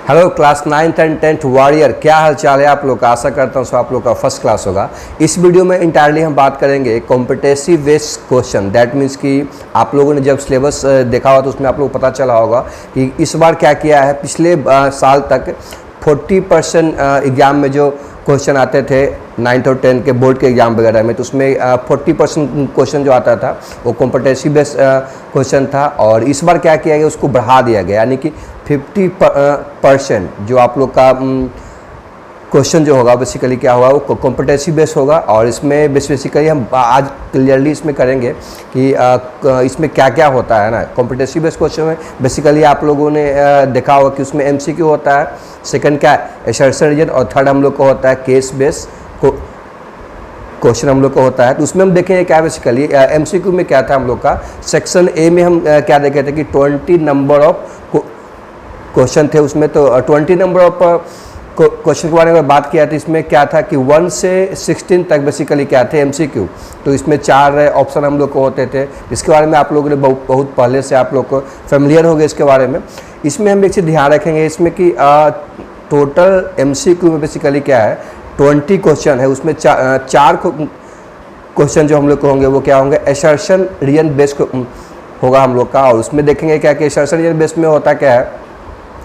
Hello class 9th and 10th warrior, क्या हाल चाल है आप लोग का। आशा करता हूँ सो आप लोग का फर्स्ट क्लास होगा। इस वीडियो में इंटायरली हम बात करेंगे competitive based question. That means कि आप लोगों ने जब सिलेबस देखा हुआ तो उसमें आप लोग को पता चला होगा कि इस बार क्या किया है। पिछले साल तक 40% एग्ज़ाम में जो क्वेश्चन आते थे 9th और 10th के बोर्ड के एग्ज़ाम वगैरह में, तो उसमें 40% क्वेश्चन जो आता था वो कॉम्पिटेटिव बेस्ड क्वेश्चन था। और इस बार क्या किया गया, उसको बढ़ा दिया गया, यानी कि 50% जो आप लोग का क्वेश्चन जो होगा बेसिकली क्या होगा, वो कॉम्पिटेटिव बेस होगा। और इसमें बेसिकली हम आज क्लियरली इसमें करेंगे कि इसमें क्या क्या होता है ना। कॉम्पिटेटिव बेस क्वेश्चन में बेसिकली आप लोगों ने देखा होगा कि उसमें एमसीक्यू होता है, सेकंड क्या है असर्शन रीजन, और थर्ड हम लोग को होता है केस बेस क्वेश्चन हम लोग को होता है। तो उसमें हम देखेंगे क्या बेसिकली एमसीक्यू में क्या था हम लोग का। सेक्शन ए में हम क्या देखे थे कि 20 नंबर ऑफ क्वेश्चन थे उसमें। तो 20 नंबर ऑफ क्वेश्चन के बारे में बात किया था। इसमें क्या था कि 1 से 16 तक बेसिकली क्या थे एमसीक्यू। तो इसमें 4 ऑप्शन हम लोग को होते थे। इसके बारे में आप लोगों ने बहुत पहले से आप लोग को फेमिलियर हो गए इसके बारे में। इसमें हम एक चीज़ ध्यान रखेंगे इसमें कि टोटल एमसीक्यू में बेसिकली क्या है 20 क्वेश्चन है। उसमें चार क्वेश्चन जो हम लोग को होंगे वो क्या होंगे असर्शन रीजन बेस्ड होगा हम लोग का। और उसमें देखेंगे क्या कि असर्शन रीजन बेस्ड में होता क्या है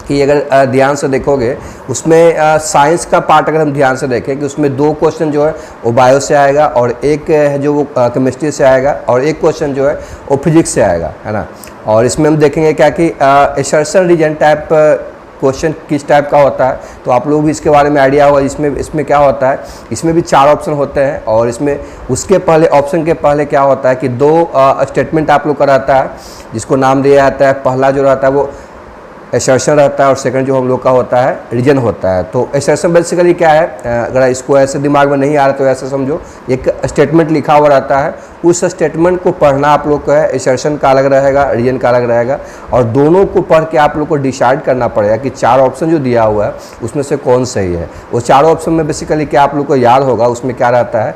कि अगर ध्यान से देखोगे उसमें साइंस का पार्ट अगर हम ध्यान से देखें कि उसमें 2 क्वेश्चन जो है वो बायो से आएगा, और एक है जो वो केमिस्ट्री से आएगा, और एक क्वेश्चन जो है वो फिजिक्स से आएगा, है ना। और इसमें हम देखेंगे क्या कि असर्शन रीजन टाइप क्वेश्चन किस टाइप का होता है, तो आप लोग भी इसके बारे में आइडिया होगा। इसमें क्या होता है, इसमें भी 4 ऑप्शन होते हैं। और इसमें उसके पहले ऑप्शन के पहले क्या होता है कि 2 स्टेटमेंट आप लोग का रहता है, जिसको नाम दिया जाता है। पहला जो रहता है वो असर्शन रहता है, और सेकंड जो हम लोग का होता है रीजन होता है। तो असर्शन बेसिकली क्या है, अगर इसको ऐसे दिमाग में नहीं आ रहा तो ऐसे समझो, एक स्टेटमेंट लिखा हुआ रहता है, उस स्टेटमेंट को पढ़ना आप लोग को है। असर्शन का अलग रहेगा, रीजन का अलग रहेगा, और दोनों को पढ़ के आप लोग को डिसाइड करना पड़ेगा कि 4 ऑप्शन जो दिया हुआ है उसमें से कौन सही है। वो 4 ऑप्शन में बेसिकली क्या आप लोग को याद होगा, उसमें क्या रहता है।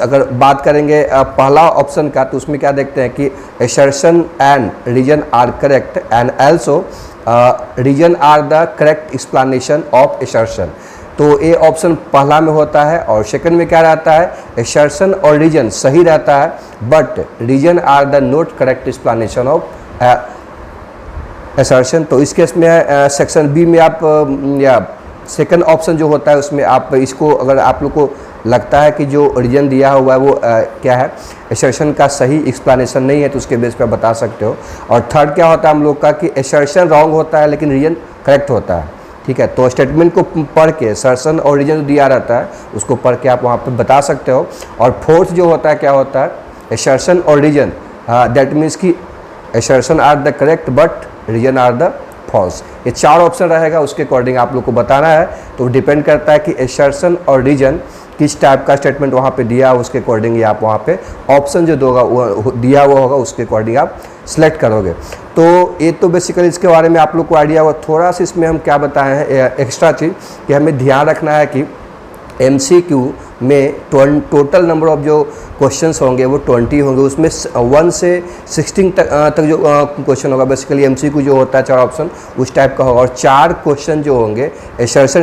अगर बात करेंगे पहला ऑप्शन का, तो उसमें क्या देखते हैं कि assertion and reason are correct and also reason are the correct explanation of assertion. तो ये ऑप्शन पहला में होता है। और सेकंड में क्या रहता है, असर्शन और रीजन सही रहता है, but reason are the not correct explanation of assertion. तो इस केस में सेक्शन बी में आप या सेकंड ऑप्शन जो होता है उसमें आप इसको, अगर आप लोग को लगता है कि जो रीजन दिया हुआ है वो क्या है असर्शन का सही एक्सप्लेनेशन नहीं है, तो उसके बेस पर बता सकते हो। और थर्ड क्या होता है हम लोग का कि असर्शन रॉन्ग होता है लेकिन रीजन करेक्ट होता है, ठीक है। तो स्टेटमेंट को पढ़ के असर्शन और रीजन जो दिया रहता है उसको पढ़ के आप वहाँ पे बता सकते हो। और फोर्थ जो होता है क्या होता है असर्शन और रीजन, दैट मीन्स कि assertion are the correct but reason are the false. ये 4 ऑप्शन रहेगा, उसके अकॉर्डिंग आप लोग को बताना है। तो डिपेंड करता है कि असर्शन और रीजन किस टाइप का स्टेटमेंट वहाँ पे दिया है, उसके अकॉर्डिंग ही आप वहाँ पे ऑप्शन जो दोगा वो दिया हुआ होगा उसके अकॉर्डिंग आप सेलेक्ट करोगे। तो ये तो बेसिकली इसके बारे में आप लोग को आइडिया हुआ। थोड़ा सा इसमें हम क्या बताएं हैं एक्स्ट्रा चीज़ कि हमें ध्यान रखना है कि एमसीक्यू में टोटल नंबर ऑफ जो क्वेश्चंस होंगे वो 20 होंगे। उसमें 1 से 16 तक जो क्वेश्चन होगा बेसिकली एमसीक्यू जो होता है 4 ऑप्शन उस टाइप का होगा। और 4 क्वेश्चन जो होंगे असर्शन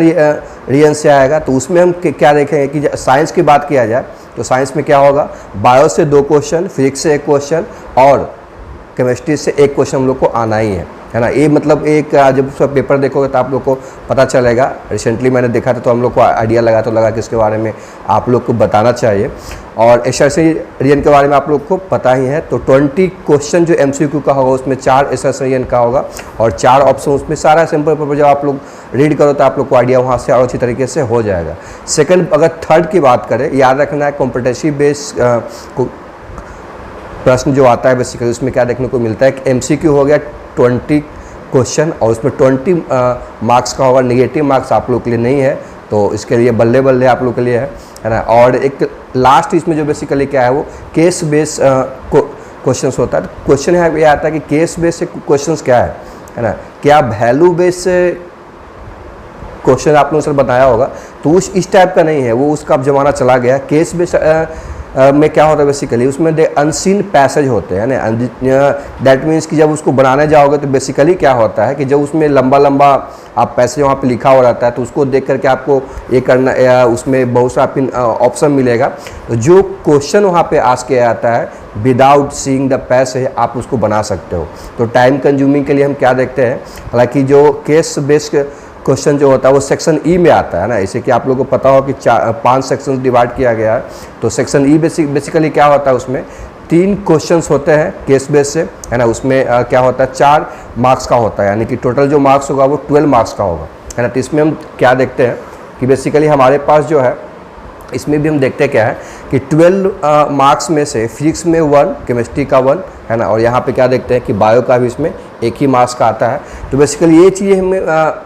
रीजन से आएगा। तो उसमें हम क्या देखेंगे कि साइंस की बात किया जाए तो साइंस में क्या होगा, बायो से 2 क्वेश्चन, फिजिक्स से 1 क्वेश्चन, और केमिस्ट्री से 1 क्वेश्चन हम लोग को आना ही है ना। ये मतलब एक जब उसका पेपर देखोगे तो आप लोग को पता चलेगा। रिसेंटली मैंने देखा था तो हम लोग को आइडिया लगा कि इसके बारे में आप लोग को बताना चाहिए। और असर्शन रीजन के बारे में आप लोग को पता ही है। तो 20 क्वेश्चन जो एमसीक्यू का होगा उसमें 4 असर्शन रीजन का होगा, और 4 ऑप्शन उसमें सारा सिंपल पेपर जब आप लोग रीड करो तो आप लोग को आइडिया वहाँ से और अच्छी तरीके से हो जाएगा। सेकेंड, अगर थर्ड की बात करें, याद रखना है कॉम्पिटेटिव बेस प्रश्न जो आता है बेसिकली उसमें क्या देखने को मिलता है कि एमसीक्यू हो गया 20 क्वेश्चन, और उसमें 20 मार्क्स का होगा। नेगेटिव मार्क्स आप लोग के लिए नहीं है, तो इसके लिए बल्ले बल्ले आप लोग के लिए है ना। और एक लास्ट इसमें जो बेसिकली क्या है वो केस बेस क्वेश्चंस होता है। क्वेश्चन यहाँ पे आता है कि केस बेस क्वेश्चंस क्या है ना। क्या वैल्यू बेस क्वेश्चन आप लोगों ने सर बताया होगा, तो इस टाइप का नहीं है वो, उसका अब ज़माना चला गया। केस बेस में क्या होता है बेसिकली, उसमें अनसीन पैसेज होते हैं ना, दैट मीन्स कि जब उसको बनाने जाओगे तो बेसिकली क्या होता है कि जब उसमें लंबा लंबा आप पैसेज वहाँ पे लिखा हो रहता है तो उसको देख करके आपको ये करना, उसमें बहुत सारा ऑप्शन मिलेगा। तो जो क्वेश्चन वहाँ पे आस्क किया जाता है विदाउट सीइंग द पैसेज आप उसको बना सकते हो। तो टाइम कंज्यूमिंग के लिए हम क्या देखते हैं, हालांकि जो केस बेस्ड क्वेश्चन जो होता है वो सेक्शन ई में आता है ना, इसे कि आप लोगों को पता हो कि 5 सेक्शन डिवाइड किया गया है। तो सेक्शन ई बेसिकली क्या होता है, उसमें 3 क्वेश्चंस होते हैं केस बेस से, है ना। उसमें क्या होता है 4 मार्क्स का होता है, यानी कि टोटल जो मार्क्स होगा वो 12 मार्क्स का होगा, है ना। तो इसमें हम क्या देखते हैं कि बेसिकली हमारे पास जो है इसमें भी हम देखते क्या है कि 12 मार्क्स में से फिजिक्स में 1, केमिस्ट्री का 1, है ना। और यहाँ पे क्या देखते हैं कि बायो का भी इसमें 1 ही मार्क्स का आता है। तो बेसिकली ये चीज़ें हमें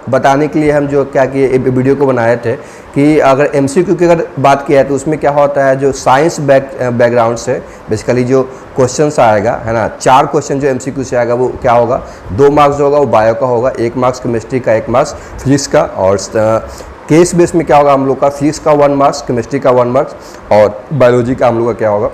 बताने के लिए हम जो क्या किए वीडियो को बनाए थे कि अगर MCQ की अगर बात किया है तो उसमें क्या होता है, जो साइंस बैकग्राउंड से बेसिकली जो क्वेश्चंस आएगा, है ना, 4 क्वेश्चन जो MCQ से आएगा वो क्या होगा, 2 मार्क्स जो होगा वो बायो का होगा, 1 मार्क्स केमिस्ट्री का, 1 मार्क्स फिजिक्स का। और केस बेस में क्या होगा हम लोग का, फिजिक्स का 1 मार्क्स, केमिस्ट्री का 1 मार्क्स और बायोलॉजी का हम लोग का क्या होगा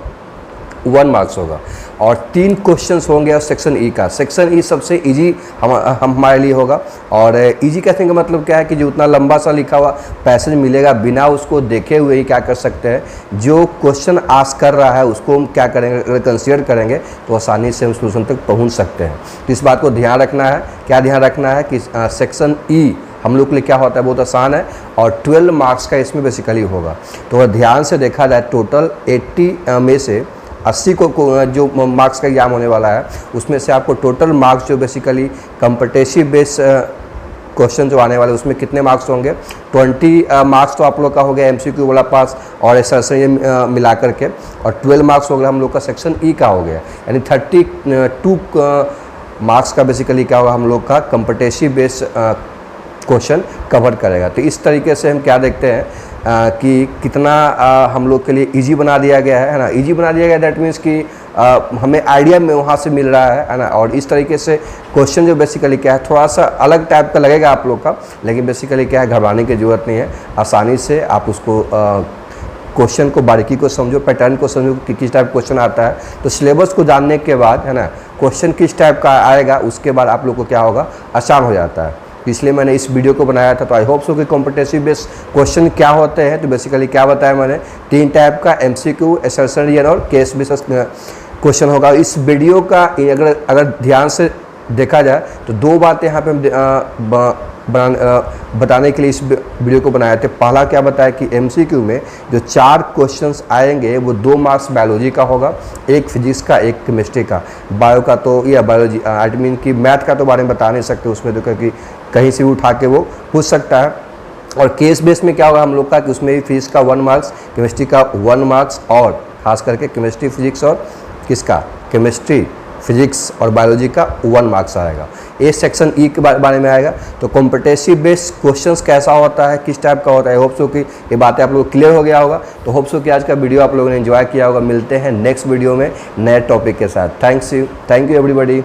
1 मार्क्स होगा। और 3 क्वेश्चंस होंगे और सेक्शन ई का। सेक्शन ई सबसे इजी हमारे लिए होगा। और इजी कहने का मतलब क्या है कि जो उतना लंबा सा लिखा हुआ पैसेज मिलेगा बिना उसको देखे हुए ही क्या कर सकते हैं, जो क्वेश्चन आस्क कर रहा है उसको हम क्या करेंगे, अगर कंसीडर करेंगे तो आसानी से हम सोल्यूशन तक पहुँच सकते हैं। तो इस बात को ध्यान रखना है। क्या ध्यान रखना है कि सेक्शन ई हम लोग के लिए क्या होता है, बहुत आसान है और 12 मार्क्स का इसमें बेसिकली होगा। तो अगर ध्यान से देखा जाए टोटल 80 में से 80 को जो मार्क्स का एग्जाम होने वाला है उसमें से आपको टोटल मार्क्स जो बेसिकली कॉम्पिटिटिव बेस क्वेश्चन जो आने वाले उसमें कितने मार्क्स होंगे, 20 मार्क्स तो आप लोग का हो गया MCQ वाला पास और SSR मिला करके, और 12 मार्क्स हो गया हम लोग का सेक्शन ई का हो गया, यानी 32 मार्क्स का बेसिकली क्या होगा हम लोग का कॉम्पिटिटिव बेस क्वेश्चन कवर करेगा। तो इस तरीके से हम क्या देखते हैं कि कितना हम लोग के लिए इजी बना दिया गया है ना। इजी बना दिया गया दैट मीन्स कि हमें आइडिया में वहाँ से मिल रहा है ना। और इस तरीके से क्वेश्चन जो बेसिकली क्या है थोड़ा सा अलग टाइप का लगेगा आप लोग का, लेकिन बेसिकली क्या है घबराने की ज़रूरत नहीं है। आसानी से आप उसको क्वेश्चन को बारीकी को समझो, पैटर्न को समझो कि किस टाइप क्वेश्चन आता है। तो सिलेबस को जानने के बाद, है ना, क्वेश्चन किस टाइप का आएगा उसके बाद आप लोग को क्या होगा आसान हो जाता है। इसलिए मैंने इस वीडियो को बनाया था। तो आई होप सो कि कॉम्पिटिटिव बेस क्वेश्चन क्या होते हैं। तो बेसिकली क्या बताया मैंने, 3 टाइप का MCQ, SSR और केस बेस क्वेश्चन होगा। इस वीडियो का अगर ध्यान से देखा जाए तो 2 बातें यहाँ पे बताने के लिए इस वीडियो को बनाए थे। पहला क्या बताया कि MCQ में जो 4 क्वेश्चंस आएंगे वो 2 मार्क्स बायोलॉजी का होगा, 1 फिजिक्स का, 1 केमिस्ट्री का। बायो का तो या बायोलॉजी आई मीन कि मैथ का तो बारे में बता नहीं सकते उसमें, तो क्योंकि कहीं से भी उठा के वो पूछ सकता है। और केस बेस में क्या होगा हम लोग का कि उसमें भी फिजिक्स का 1 मार्क्स, केमिस्ट्री का 1 मार्क्स और खास करके केमिस्ट्री फिजिक्स और किसका केमिस्ट्री फिजिक्स और बायोलॉजी का 1 मार्क्स आएगा। ये सेक्शन ई के बारे में आएगा। तो कॉम्पिटिटिव बेस्ड क्वेश्चंस कैसा होता है, किस टाइप का होता है, होप सो कि ये बातें आप लोगों को क्लियर हो गया होगा। तो होप सो कि आज का वीडियो आप लोगों ने एंजॉय किया होगा। मिलते हैं नेक्स्ट वीडियो में नए टॉपिक के साथ। Thank you everybody.